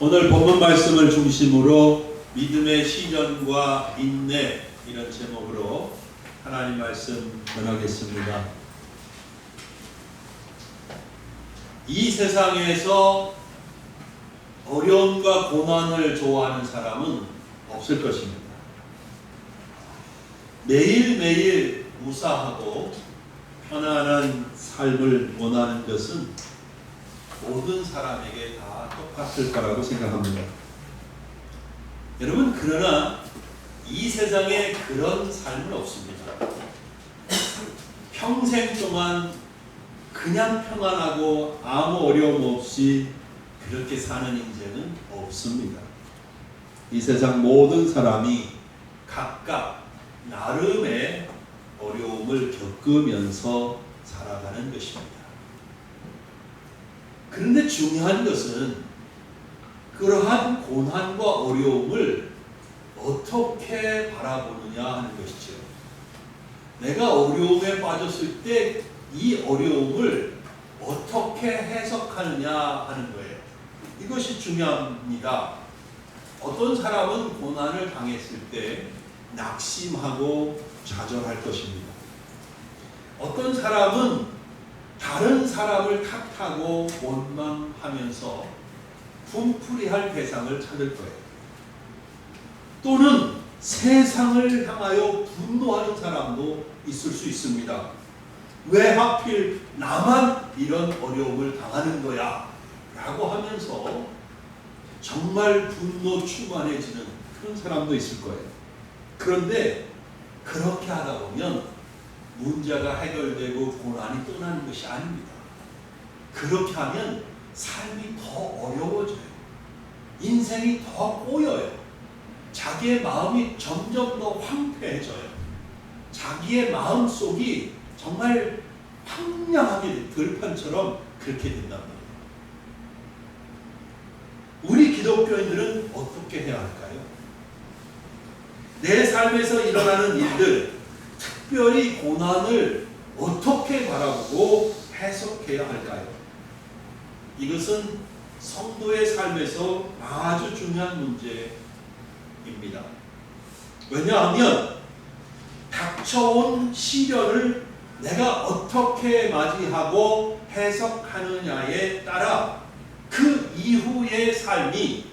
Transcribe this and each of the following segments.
오늘 본문 말씀을 중심으로 믿음의 시전과 인내 이런 제목으로 하나님 말씀 전하겠습니다. 이 세상에서 어려움과 고난을 좋아하는 사람은 없을 것입니다. 매일매일 무사하고 편안한 삶을 원하는 것은 모든 사람에게 다 똑같을 거라고 생각합니다. 여러분, 그러나 이 세상에 그런 삶은 없습니다. 평생 동안 그냥 평안하고 아무 어려움 없이 그렇게 사는 인생은 없습니다. 이 세상 모든 사람이 각각 나름의 어려움을 겪으면서 살아가는 것입니다. 그런데 중요한 것은 그러한 고난과 어려움을 어떻게 바라보느냐 하는 것이죠. 내가 어려움에 빠졌을 때 이 어려움을 어떻게 해석하느냐 하는 거예요. 이것이 중요합니다. 어떤 사람은 고난을 당했을 때 낙심하고 좌절할 것입니다. 어떤 사람은 다른 사람을 탓하고 원망하면서 분풀이할 대상을 찾을 거예요. 또는 세상을 향하여 분노하는 사람도 있을 수 있습니다. 왜 하필 나만 이런 어려움을 당하는 거야? 라고 하면서 정말 분노 충만해지는 그런 사람도 있을 거예요. 그런데 그렇게 하다 보면 문제가 해결되고 고난이 떠나는 것이 아닙니다. 그렇게 하면 삶이 더 어려워져요. 인생이 더 꼬여요. 자기의 마음이 점점 더 황폐해져요. 자기의 마음속이 정말 황량하게 들판처럼 그렇게 된단 말이에요. 우리 기독교인들은 어떻게 해야 할까요? 내 삶에서 일어나는 일들, 특별히 고난을 어떻게 바라보고 해석해야 할까요? 이것은 성도의 삶에서 아주 중요한 문제입니다. 왜냐하면 닥쳐온 시련을 내가 어떻게 맞이하고 해석하느냐에 따라 그 이후의 삶이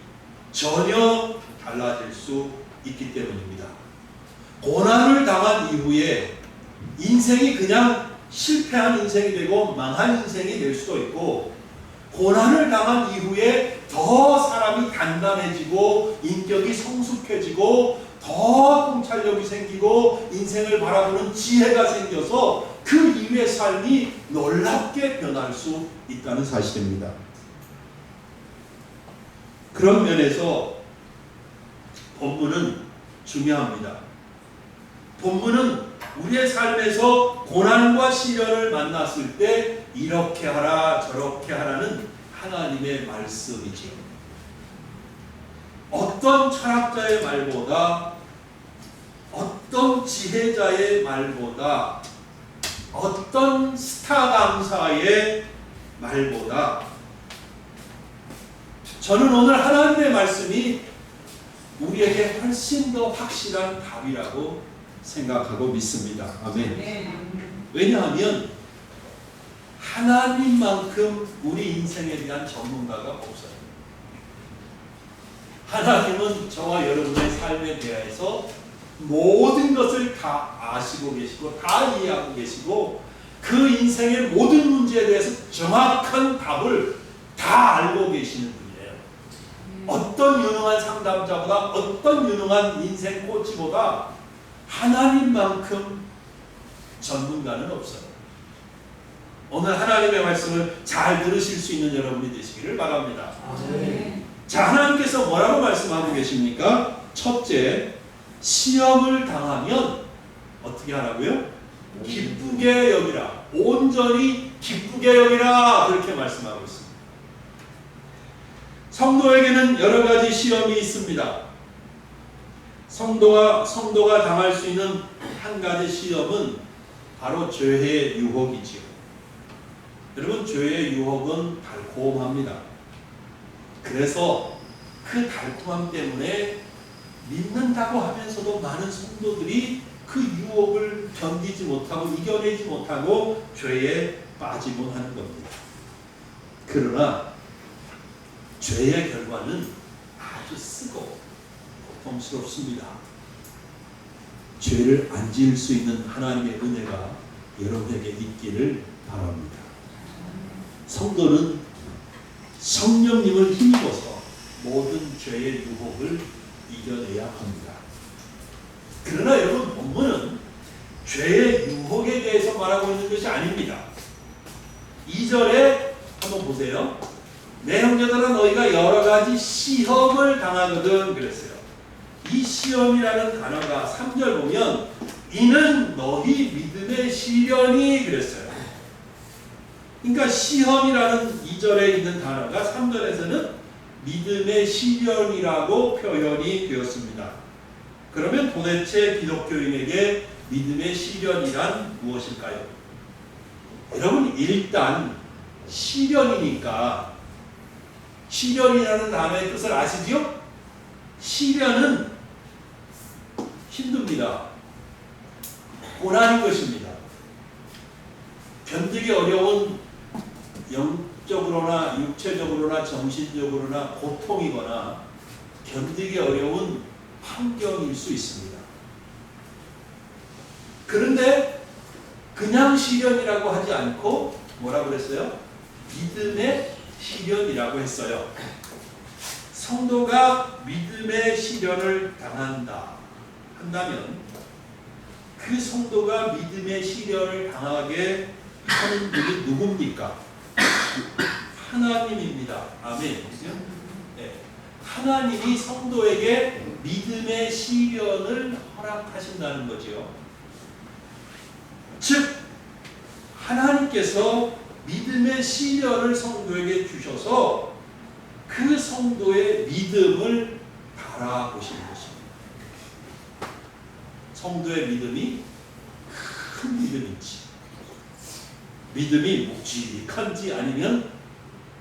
전혀 달라질 수 있기 때문입니다. 고난을 당한 이후에 인생이 그냥 실패한 인생이 되고 망한 인생이 될 수도 있고, 고난을 당한 이후에 더 사람이 단단해지고 인격이 성숙해지고 더 통찰력이 생기고 인생을 바라보는 지혜가 생겨서 그 이후의 삶이 놀랍게 변할 수 있다는 사실입니다. 그런 면에서 본문은 중요합니다. 본문은 우리의 삶에서 고난과 시련을 만났을 때 이렇게 하라 저렇게 하라는 하나님의 말씀이지요. 어떤 철학자의 말보다, 어떤 지혜자의 말보다, 어떤 스타 강사의 말보다 저는 오늘 하나님의 말씀이 우리에게 훨씬 더 확실한 답이라고 생각하고 믿습니다. 아멘. 왜냐하면 하나님만큼 우리 인생에 대한 전문가가 없어요. 하나님은 저와 여러분의 삶에 대해서 모든 것을 다 아시고 계시고 다 이해하고 계시고 그 인생의 모든 문제에 대해서 정확한 답을 다 알고 계시는 분이에요. 어떤 유능한 상담자보다, 어떤 유능한 인생 코치보다 하나님만큼 전문가는 없어요. 오늘 하나님의 말씀을 잘 들으실 수 있는 여러분이 되시기를 바랍니다. 자, 하나님께서 뭐라고 말씀하고 계십니까? 첫째, 시험을 당하면 어떻게 하라고요? 기쁘게 여기라. 온전히 기쁘게 여기라. 그렇게 말씀하고 있습니다. 성도에게는 여러 가지 시험이 있습니다. 성도가 당할 수 있는 한 가지 시험은 바로 죄의 유혹이지요. 여러분, 죄의 유혹은 달콤합니다. 그래서 그 달콤함 때문에 믿는다고 하면서도 많은 성도들이 그 유혹을 견디지 못하고 이겨내지 못하고 죄에 빠지곤 하는 겁니다. 그러나 죄의 결과는 아주 쓰고 고통스럽습니다. 죄를 안 지을 수 있는 하나님의 은혜가 여러분에게 있기를 바랍니다. 성도는 성령님을 힘입어서 모든 죄의 유혹을 이겨내야 합니다. 그러나 여러분, 본문은 죄의 유혹에 대해서 말하고 있는 것이 아닙니다. 2절에 한번 보세요. 내 형제들아 너희가 여러 가지 시험을 당하거든 그랬어요. 이 시험이라는 단어가 3절 보면 이는 너희 믿음의 시련이 그랬어요. 그러니까 시험이라는 2절에 있는 단어가 3절에서는 믿음의 시련이라고 표현이 되었습니다. 그러면 도대체 기독교인에게 믿음의 시련이란 무엇일까요? 여러분, 일단 시련이니까 시련이라는 단어의 뜻을 아시죠? 시련은 힘듭니다. 고난인 것입니다. 견디기 어려운 영적으로나 육체적으로나 정신적으로나 고통이거나 견디기 어려운 환경일 수 있습니다. 그런데 그냥 시련이라고 하지 않고 뭐라고 그랬어요? 믿음의 시련이라고 했어요. 성도가 믿음의 시련을 당한다 한다면 그 성도가 믿음의 시련을 당하게 하는 분이 누굽니까? 하나님입니다. 아멘. 네. 하나님이 성도에게 믿음의 시련을 허락하신다는 거죠. 즉 하나님께서 믿음의 시련을 성도에게 주셔서 그 성도의 믿음을 달아보시는 것입니다. 성도의 믿음이 큰 믿음인지, 믿음이 묵직한지, 아니면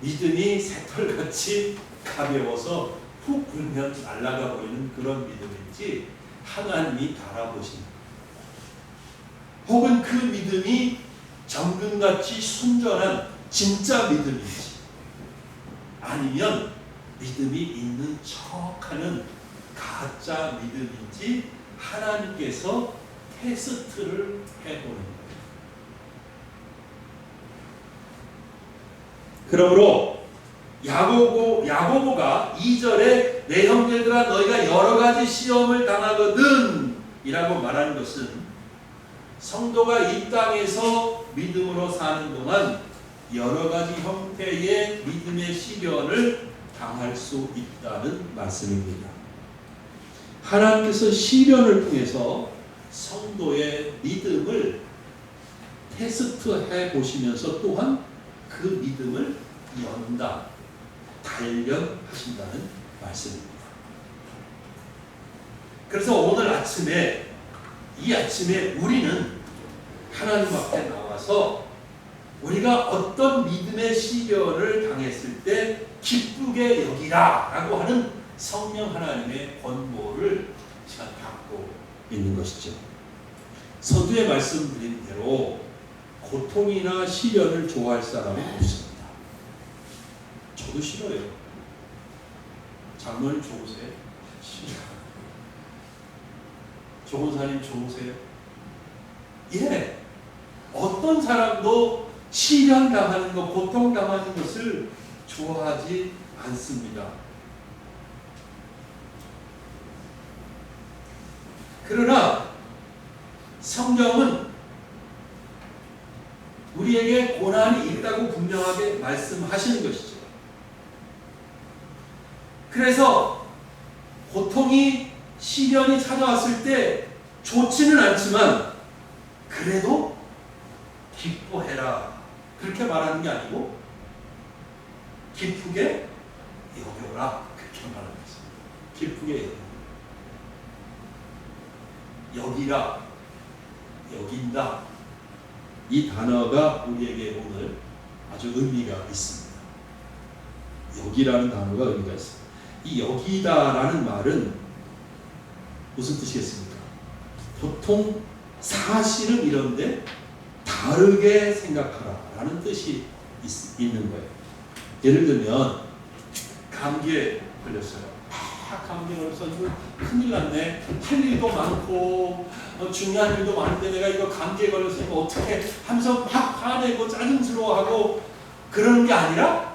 믿음이 새털같이 가벼워서 훅 불면 날아가 버리는 그런 믿음인지 하나님이 달아보십니다. 혹은 그 믿음이 정금같이 순전한 진짜 믿음인지, 아니면 믿음이 있는 척하는 가짜 믿음인지 하나님께서 테스트를 해보는 거예요. 그러므로 야고보가 2절에 내 형제들아 너희가 여러 가지 시험을 당하거든 이라고 말하는 것은 성도가 이 땅에서 믿음으로 사는 동안 여러 가지 형태의 믿음의 시련을 당할 수 있다는 말씀입니다. 하나님께서 시련을 통해서 성도의 믿음을 테스트해 보시면서 또한 그 믿음을 연다, 단련하신다는 말씀입니다. 그래서 오늘 아침에, 이 아침에 우리는 하나님 앞에 나와서 우리가 어떤 믿음의 시련을 당했을 때 기쁘게 여기라 라고 하는 성령 하나님의 권고를 시간 받고 있는 것이죠. 서두에 말씀드린 대로 고통이나 시련을 좋아할 사람은 없습니다. 저도 싫어요. 장로님 좋으세요? 싫어요. 조원사님 좋으세요? 예. 어떤 사람도 시련 당하는 것, 고통 당하는 것을 좋아하지 않습니다. 그러나 성경은 우리에게 고난이 있다고 분명하게 말씀하시는 것이죠. 그래서 고통이, 시련이 찾아왔을 때 좋지는 않지만 그래도 기뻐해라 그렇게 말하는 게 아니고 기쁘게 여겨라 그렇게 말하는 것입니다. 기쁘게 여기라, 여긴다, 이 단어가 우리에게 오늘 아주 의미가 있습니다. 여기라는 단어가 의미가 있습니다. 이 여기다라는 말은 무슨 뜻이겠습니까? 보통 사실은 이런데 다르게 생각하라 라는 뜻이 있는 거예요. 예를 들면 감기에 걸렸어요. 감기에 걸려서 큰일 났네. 할 일도 많고 중요한 일도 많은데 내가 이거 감기에 걸려서 이거 어떻게 하면서 막 화내고 짜증스러워하고 그러는 게 아니라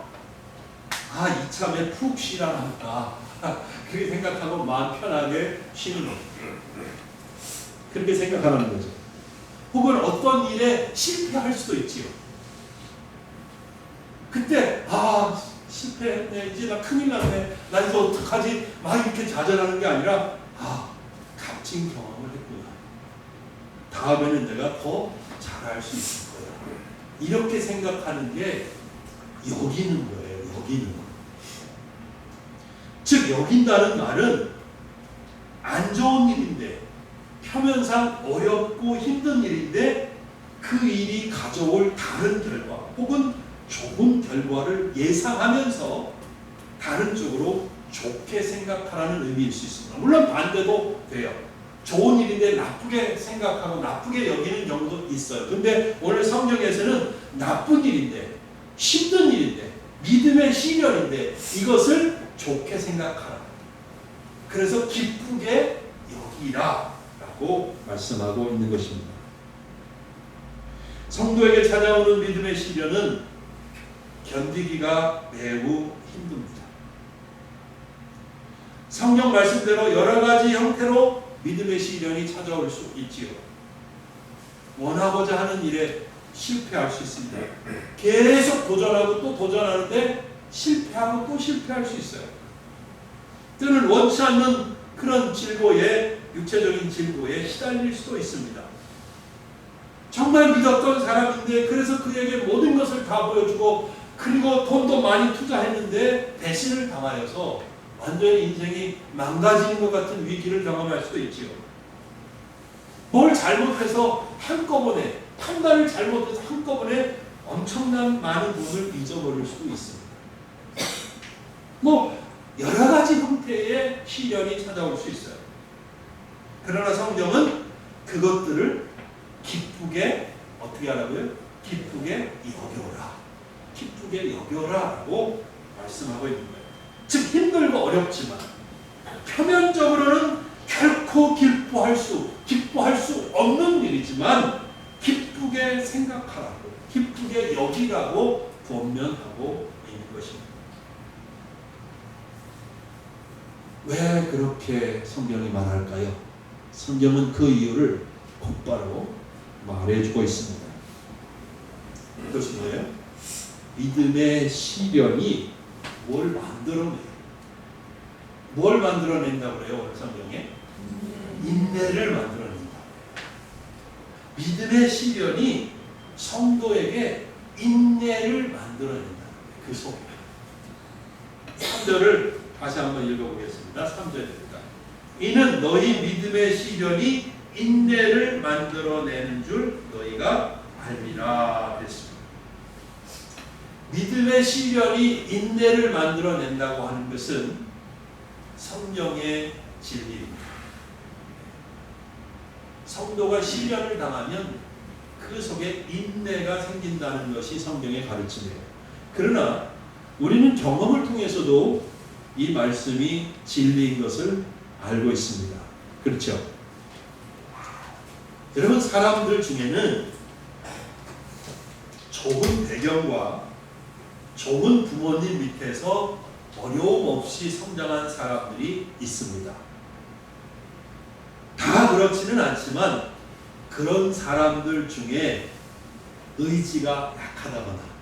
이참에 푹 쉬라 할까 그렇게 생각하고 마음 편하게 쉬는 거예요. 그렇게 생각하는 거죠. 혹은 어떤 일에 실패할 수도 있지요. 그때 실패했네. 이제 나 큰일 났네. 나 이제 어떡하지? 막 이렇게 좌절하는 게 아니라 값진 경험을 했구나. 다음에는 내가 더 잘할 수 있을 거야. 이렇게 생각하는 게 여기는 거예요. 여기는 거. 즉 여긴다는 말은 안 좋은 일인데 표면상 어렵고 힘든 일인데 그 일이 가져올 다른 결과 혹은 좋은 결과를 예상하면서 다른 쪽으로 좋게 생각하라는 의미일 수 있습니다. 물론 반대도 돼요. 좋은 일인데 나쁘게 생각하고 나쁘게 여기는 경우도 있어요. 근데 오늘 성경에서는 나쁜 일인데 힘든 일인데 믿음의 시련인데 이것을 좋게 생각하라. 그래서 기쁘게 여기라 라고 말씀하고 있는 것입니다. 성도에게 찾아오는 믿음의 시련은 견디기가 매우 힘듭니다. 성경 말씀대로 여러 가지 형태로 믿음의 시련이 찾아올 수 있지요. 원하고자 하는 일에 실패할 수 있습니다. 계속 도전하고 또 도전하는데 실패하고 또 실패할 수 있어요. 때는 원치 않는 그런 질고에 육체적인 질고에 시달릴 수도 있습니다. 정말 믿었던 사람인데 그래서 그에게 모든 것을 다 보여주고 그리고 돈도 많이 투자했는데 배신을 당하여서 완전히 인생이 망가지는 것 같은 위기를 경험할 수도 있지요. 뭘 잘못해서 한꺼번에 판단을 잘못해서 한꺼번에 엄청난 많은 돈을 잊어버릴 수도 있습니다. 여러 가지 형태의 시련이 찾아올 수 있어요. 그러나 성경은 그것들을 기쁘게 어떻게 하라고요? 기쁘게 여겨라. 기쁘게 여겨라라고 말씀하고 있는 거예요. 즉 힘들고 어렵지만 표면적으로는 결코 기뻐할 수 없는 일이지만 기쁘게 생각하라고, 기쁘게 여기라고 권면하고 있는 것입니다. 왜 그렇게 성경이 말할까요? 성경은 그 이유를 곧바로 말해주고 있습니다. 그것이 뭐예요? 믿음의 시련이 뭘 만들어내요? 뭘 만들어낸다고 그래요? 오늘 성경에? 인내를 만들어낸다. 믿음의 시련이 성도에게 인내를 만들어낸다. 그 속에. 3절을 다시 한번 읽어보겠습니다. 3절입니다. 이는 너희 믿음의 시련이 인내를 만들어내는 줄 너희가 알리라 했습니다. 믿음의 시련이 인내를 만들어낸다고 하는 것은 성령의 진리입니다. 성도가 시련을 당하면 그 속에 인내가 생긴다는 것이 성경의 가르침이에요. 그러나 우리는 경험을 통해서도 이 말씀이 진리인 것을 알고 있습니다. 그렇죠? 여러분, 사람들 중에는 좋은 배경과 좋은 부모님 밑에서 어려움 없이 성장한 사람들이 있습니다. 다 그렇지는 않지만 그런 사람들 중에 의지가 약하다거나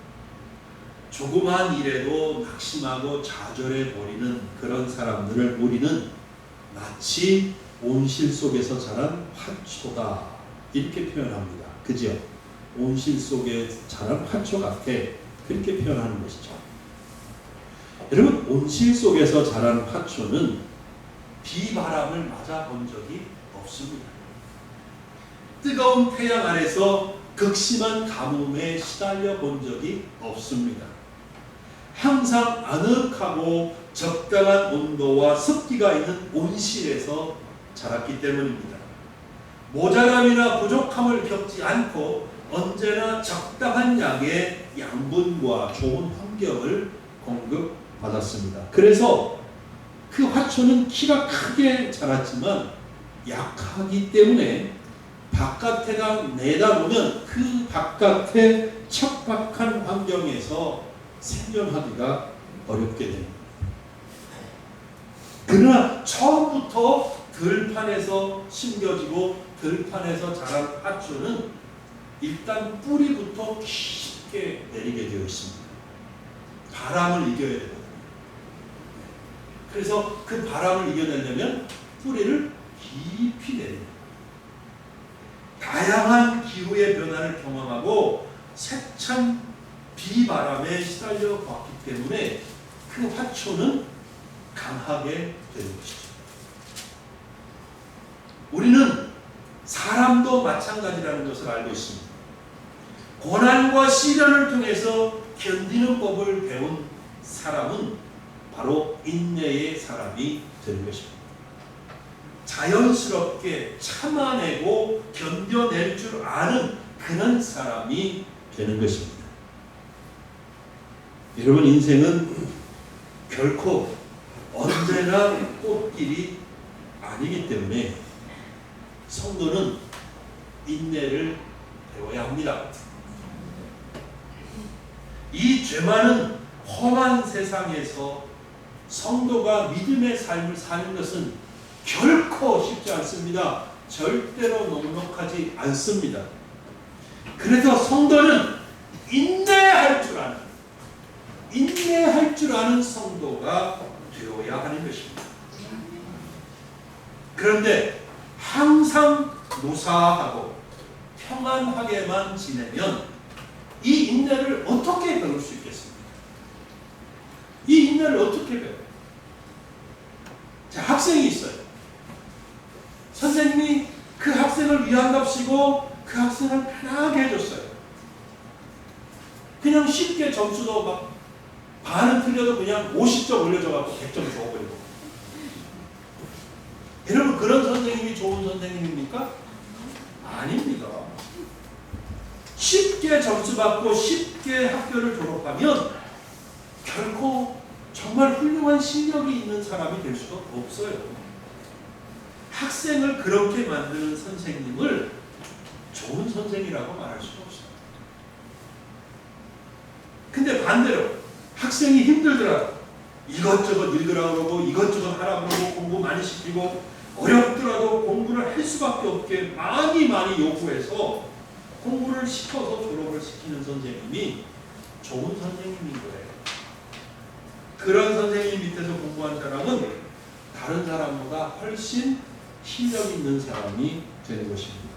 조그만 일에도 낙심하고 좌절해버리는 그런 사람들을 우리는 마치 온실 속에서 자란 화초다 이렇게 표현합니다. 그죠? 온실 속에 자란 화초 같아 그렇게 표현하는 것이죠. 여러분, 온실 속에서 자란 화초는 비바람을 맞아본 적이 없습니다. 뜨거운 태양 아래서 극심한 가뭄에 시달려 본 적이 없습니다. 항상 아늑하고 적당한 온도와 습기가 있는 온실에서 자랐기 때문입니다. 모자람이나 부족함을 겪지 않고 언제나 적당한 양의 양분과 좋은 환경을 공급받았습니다. 그래서 그 화초는 키가 크게 자랐지만 약하기 때문에 바깥에다 내다보면 그 바깥의 척박한 환경에서 생존하기가 어렵게 됩니다. 그러나 처음부터 들판에서 심겨지고 들판에서 자란 화초는 일단 뿌리부터 깊게 내리게 되어 있습니다. 바람을 이겨야 되거든요. 그래서 그 바람을 이겨내려면 뿌리를 깊이 내립니다. 다양한 기후의 변화를 경험하고 세찬 비바람에 시달려 왔기 때문에 그 화초는 강하게 되는 것이죠. 우리는 사람도 마찬가지라는 것을 알고 있습니다. 고난과 시련을 통해서 견디는 법을 배운 사람은 바로 인내의 사람이 되는 것입니다. 자연스럽게 참아내고 견뎌낼 줄 아는 그런 사람이 되는 것입니다. 여러분, 인생은 결코 언제나 꽃길이 아니기 때문에 성도는 인내를 배워야 합니다. 이 죄 많은 험한 세상에서 성도가 믿음의 삶을 사는 것은 결코 쉽지 않습니다. 절대로 넉넉하지 않습니다. 그래서 성도는 인내할 줄 아는 성도가 되어야 하는 것입니다. 그런데 항상 무사하고 평안하게만 지내면 이 인내를 어떻게 배울 수 있겠습니까? 이 인내를 어떻게 배워요? 자, 학생이 있어요. 선생님이 그 학생을 위한답시고 그 학생을 편하게 해줬어요. 그냥 쉽게 점수도 막 반은 틀려도 그냥 50점 올려줘갖고 100점 줘버리고. 여러분, 그런 선생님이 좋은 선생님입니까? 아닙니다. 쉽게 점수 받고 쉽게 학교를 졸업하면 결코 정말 훌륭한 실력이 있는 사람이 될 수가 없어요. 학생을 그렇게 만드는 선생님을 좋은 선생이라고 말할 수가 없어요. 근데 반대로 학생이 힘들더라도 이것저것 읽으라 그러고 이것저것 하라 그러고 공부 많이 시키고 어렵더라도 공부를 할 수밖에 없게 많이 요구해서 공부를 시켜서 졸업을 시키는 선생님이 좋은 선생님인 거예요. 그런 선생님 밑에서 공부한 사람은 다른 사람보다 훨씬 실력 있는 사람이 되는 것입니다.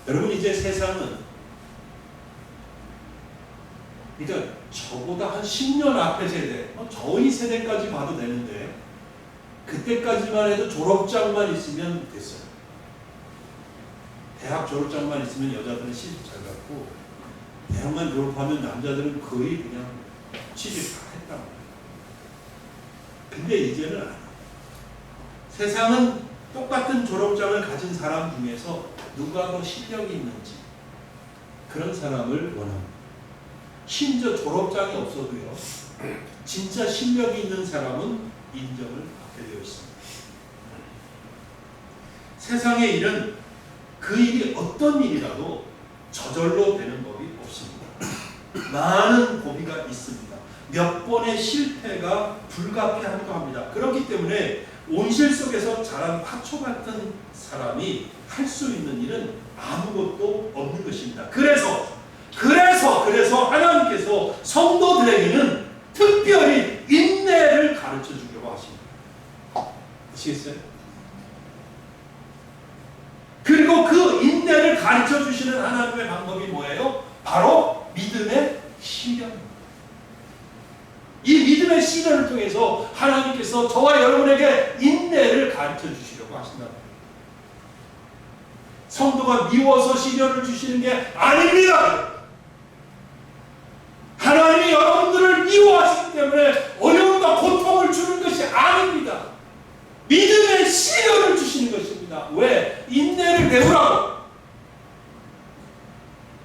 여러분, 이제 세상은 그러니까 저보다 한 10년 앞의 세대, 저희 세대까지 봐도 되는데 그때까지만 해도 졸업장만 있으면 됐어요. 대학 졸업장만 있으면 여자들은 시집 잘 갔고 대학만 졸업하면 남자들은 거의 그냥 취직 다 했단 말이에요. 근데 이제는 안 해요. 세상은 똑같은 졸업장을 가진 사람 중에서 누가 더 실력이 있는지 그런 사람을 원합니다. 심지어 졸업장이 없어도요, 진짜 실력이 있는 사람은 인정을 받게 되어 있습니다. 세상의 일은 그 일이 어떤 일이라도 저절로 되는 법이 없습니다. 많은 고비가 있습니다. 몇 번의 실패가 불가피하기도 합니다. 그렇기 때문에 온실 속에서 자란 화초 같은 사람이 할 수 있는 일은 아무것도 없는 것입니다. 그래서 하나님께서 성도들에게는 특별히 인내를 가르쳐 주려고 하십니다. 아시겠어요? 그리고 그 인내를 가르쳐 주시는 하나님의 방법이 뭐예요? 바로 믿음의 시련입니다. 이 믿음의 시련을 통해서 하나님께서 저와 여러분에게 인내를 가르쳐 주시려고 하신다. 성도가 미워서 시련을 주시는 게 아닙니다. 하나님이 여러분 미워하시기 때문에 어려움과 고통을 주는 것이 아닙니다. 믿음의 시련을 주시는 것입니다. 왜? 인내를 배우라고.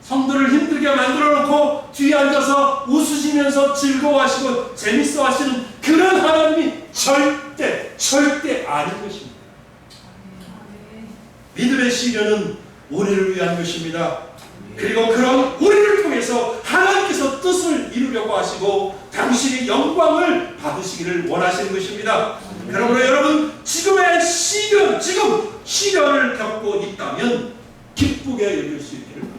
성도를 힘들게 만들어 놓고 뒤에 앉아서 웃으시면서 즐거워하시고 재밌어 하시는 그런 하나님이 절대 아닌 것입니다. 믿음의 시련은 우리를 위한 것입니다. 그리고 그런 우리를 통해서 하나님께서 뜻을 이루려고 하시고 당신이 영광을 받으시기를 원하시는 것입니다. 그러므로 여러분, 지금의 시련, 지금 시련을 겪고 있다면 기쁘게 여길 수 있기를 바랍니다.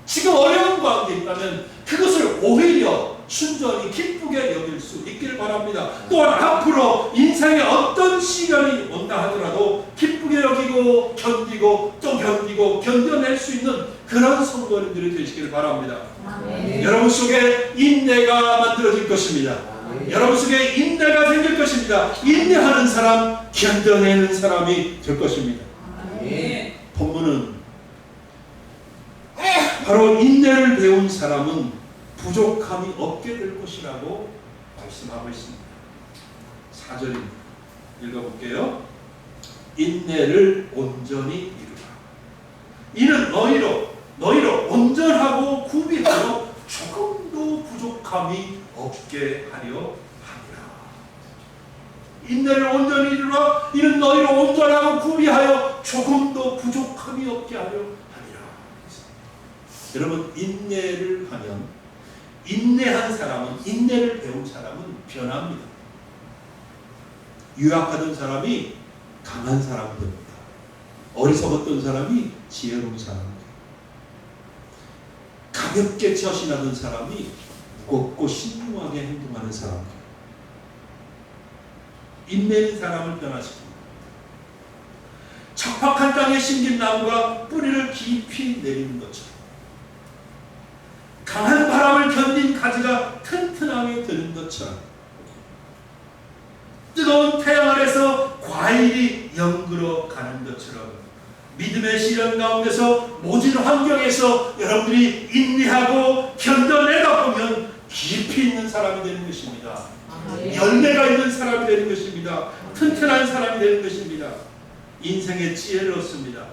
지금 어려운 가운데 있다면 그것을 오히려 순전히 기쁘게 여길 수 있기를 바랍니다. 또한 앞으로 인생에 어떤 시련이 온다 하더라도 기쁘게 여기고 견디고 또 견디고 견뎌낼 수 있는 그런 성도님들이 되시기를 바랍니다. 여러분 속에 인내가 만들어질 것입니다. 여러분 속에 인내가 생길 것입니다. 인내하는 사람, 견뎌내는 사람이 될 것입니다. 본문은 바로 인내를 배운 사람은 부족함이 없게 될 것이라고 말씀하고 있습니다. 4절입니다. 읽어볼게요. 인내를 온전히 이루라. 이는 너희로 온전하고 구비하여 조금도 부족함이 없게 하려 함이라. 인내를 온전히 이루라. 이는 너희로 온전하고 구비하여 조금도 부족함이 없게 하려 함이라. 여러분, 인내를 하면, 인내한 사람은, 인내를 배운 사람은 변합니다. 유약하던 사람이 강한 사람이 됩니다. 어리석었던 사람이 지혜로운 사람이 됩니다. 가볍게 처신하던 사람이 무겁고 신중하게 행동하는 사람이 됩니다. 인내인 사람을 변화시킵니다. 척박한 땅에 심긴 나무가 뿌리를 깊이 내리는 것처럼 강한 바람을 견딘 가지가 튼튼하게 되는 것처럼 뜨거운 태양 아래서 과일이 연그러 가는 것처럼 믿음의 시련 가운데서 모진 환경에서 여러분들이 인내하고 견뎌내다 보면 깊이 있는 사람이 되는 것입니다. 열매가 있는 사람이 되는 것입니다. 튼튼한 사람이 되는 것입니다. 인생의 지혜를 얻습니다.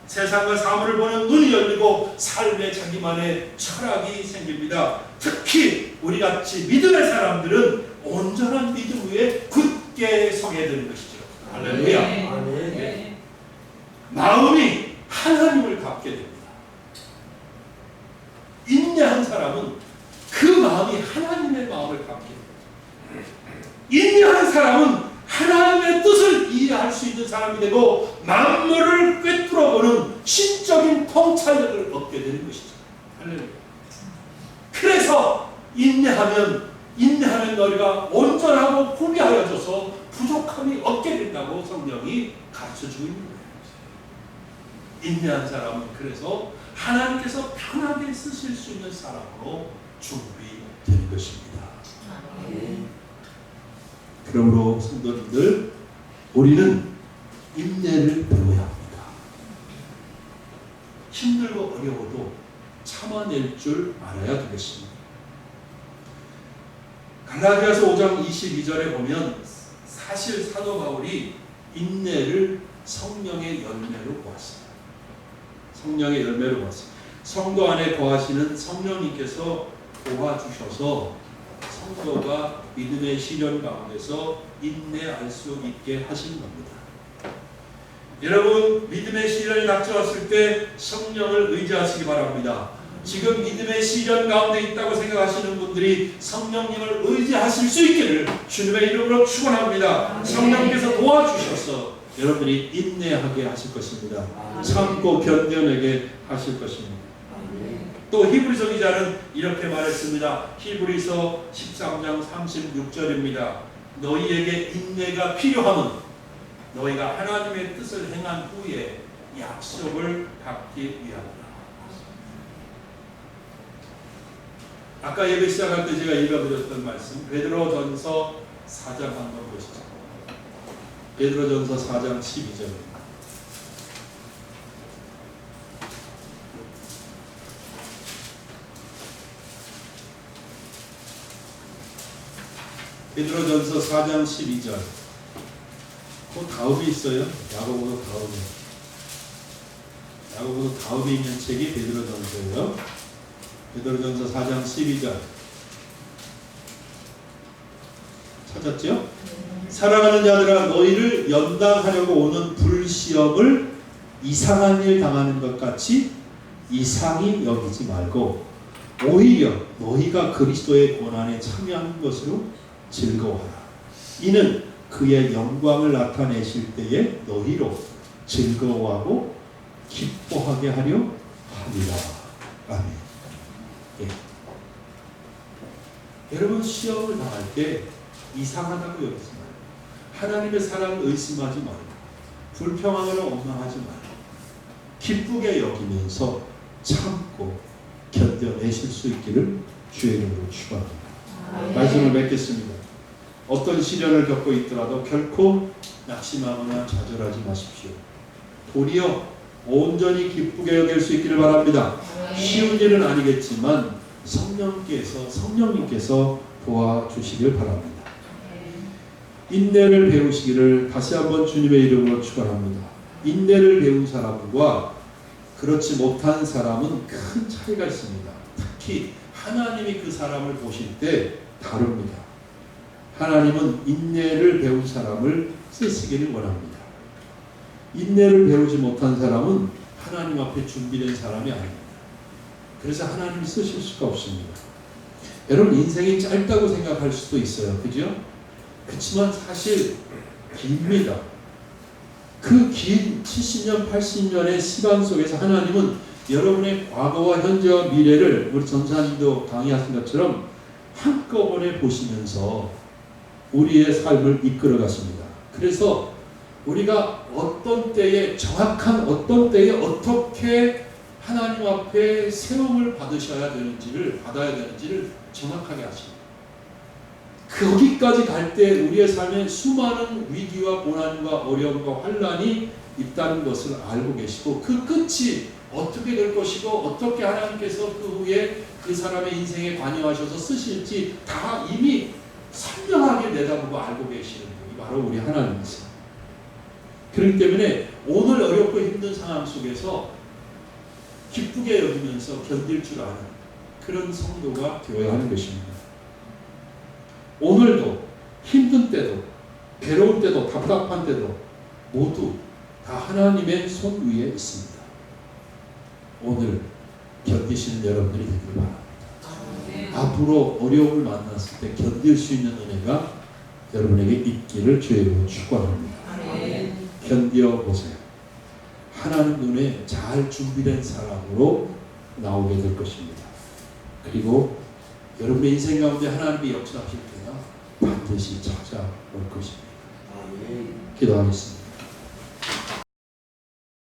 세상과 사물을 보는 눈이 열리고 삶에 자기만의 철학이 생깁니다. 특히 우리같이 믿음의 사람들은 온전한 믿음 위에 굳게 서게 되는 것이죠. 할렐루야. 네. 마음이 하나님을 갖게 됩니다. 인내한 사람은 그 마음이 하나님의 마음을 갖게 됩니다. 인내한 사람은 하나님의 뜻을 이해할 수 있는 사람이 되고 만물을 꿰뚫어보는 신적인 통찰력을 얻게 되는 것이죠. 할렐루야. 그래서 인내하면 너희가 온전하고 구비하여져서 부족함이 없게 된다고 성경이 가르쳐주고 있는 거예요. 인내한 사람은 그래서 하나님께서 편하게 쓰실 수 있는 사람으로 준비되는 것입니다. 그러므로 성도님들, 우리는 인내를 배워야 합니다. 힘들고 어려워도 참아낼 줄 알아야 되겠습니다. 갈라디아서 5장 22절에 보면 사실 사도 바울이 인내를 성령의 열매로 보았습니다. 성령의 열매로 보았습니다. 성도 안에 거하시는 성령님께서 도와주셔서 성도가 믿음의 시련 가운데서 인내할 수 있게 하시는 겁니다. 여러분, 믿음의 시련이 닥쳐왔을 때 성령을 의지하시기 바랍니다. 지금 믿음의 시련 가운데 있다고 생각하시는 분들이 성령님을 의지하실 수 있기를 주님의 이름으로 축원합니다. 성령께서 도와주셔서 여러분이 인내하게 하실 것입니다. 참고 견뎌내게 하실 것입니다. 또 히브리서 기자는 이렇게 말했습니다. 히브리서 13장 36절입니다. 너희에게 인내가 필요함은 너희가 하나님의 뜻을 행한 후에 약속을 받기 위함이라. 아까 예배 시작할 때 제가 읽어드렸던 말씀, 베드로전서 4장 한번 보시죠. 베드로전서 4장 12절입니다. 베드로전서 4장 12절. 그 다음에 있어요. 야고보서 다음에. 야고보서 다음에 있는 책이 베드로전서예요. 베드로전서 4장 12절. 찾았죠? 사랑하는 자들아 너희를 연단하려고 오는 불시험을 이상한 일 당하는 것 같이 이상히 여기지 말고 오히려 너희가 그리스도의 고난에 참여하는 것으로 즐거워하라. 이는 그의 영광을 나타내실 때에 너희로 즐거워하고 기뻐하게 하려 함이라. 아멘. 예. 여러분 시험을 당할 때 이상하다고 여기지 말고 하나님의 사랑을 의심하지 말고 불평하거나 원망하지 말고 기쁘게 여기면서 참고 견뎌내실 수 있기를 주의 이름으로 축원합니다. 말씀을 맺겠습니다. 어떤 시련을 겪고 있더라도 결코 낙심하거나 좌절하지 마십시오. 도리어 온전히 기쁘게 여길 수 있기를 바랍니다. 쉬운 일은 아니겠지만 성령님께서 도와주시길 바랍니다. 인내를 배우시기를 다시 한번 주님의 이름으로 축원합니다. 인내를 배운 사람과 그렇지 못한 사람은 큰 차이가 있습니다. 특히 하나님이 그 사람을 보실 때 다릅니다. 하나님은 인내를 배운 사람을 쓰시기를 원합니다. 인내를 배우지 못한 사람은 하나님 앞에 준비된 사람이 아닙니다. 그래서 하나님이 쓰실 수가 없습니다. 여러분 인생이 짧다고 생각할 수도 있어요. 그죠? 그렇지만 사실 깁니다. 그 긴 70년, 80년의 시간 속에서 하나님은 여러분의 과거와 현재와 미래를 우리 전사님도 강의하신 것처럼 한꺼번에 보시면서 우리의 삶을 이끌어 가십니다. 그래서 우리가 어떤 때에 정확한 어떤 때에 어떻게 하나님 앞에 세움을 받아야 되는지를 정확하게 하십니다. 거기까지 갈 때 우리의 삶에 수많은 위기와 고난과 어려움과 환난이 있다는 것을 알고 계시고 그 끝이 어떻게 될 것이고 어떻게 하나님께서 그 후에 그 사람의 인생에 관여하셔서 쓰실지 다 이미 선명하게 내다보고 알고 계시는 분이 바로 우리 하나님이세요. 그렇기 때문에 오늘 어렵고 힘든 상황 속에서 기쁘게 여기면서 견딜 줄 아는 그런 성도가 되어야 하는 것입니다. 오늘도 힘든 때도 괴로운 때도 답답한 때도 모두 다 하나님의 손 위에 있습니다. 오늘 견디시는 여러분들이 되길 바랍니다. 앞으로 어려움을 만났을 때 견딜 수 있는 은혜가 여러분에게 있기를 주의 이름으로 축원합니다. 견뎌보세요. 하나님 눈에 잘 준비된 사람으로 나오게 될 것입니다. 그리고 여러분의 인생 가운데 하나님이 역사하실 때가 반드시 찾아올 것입니다. 기도하겠습니다.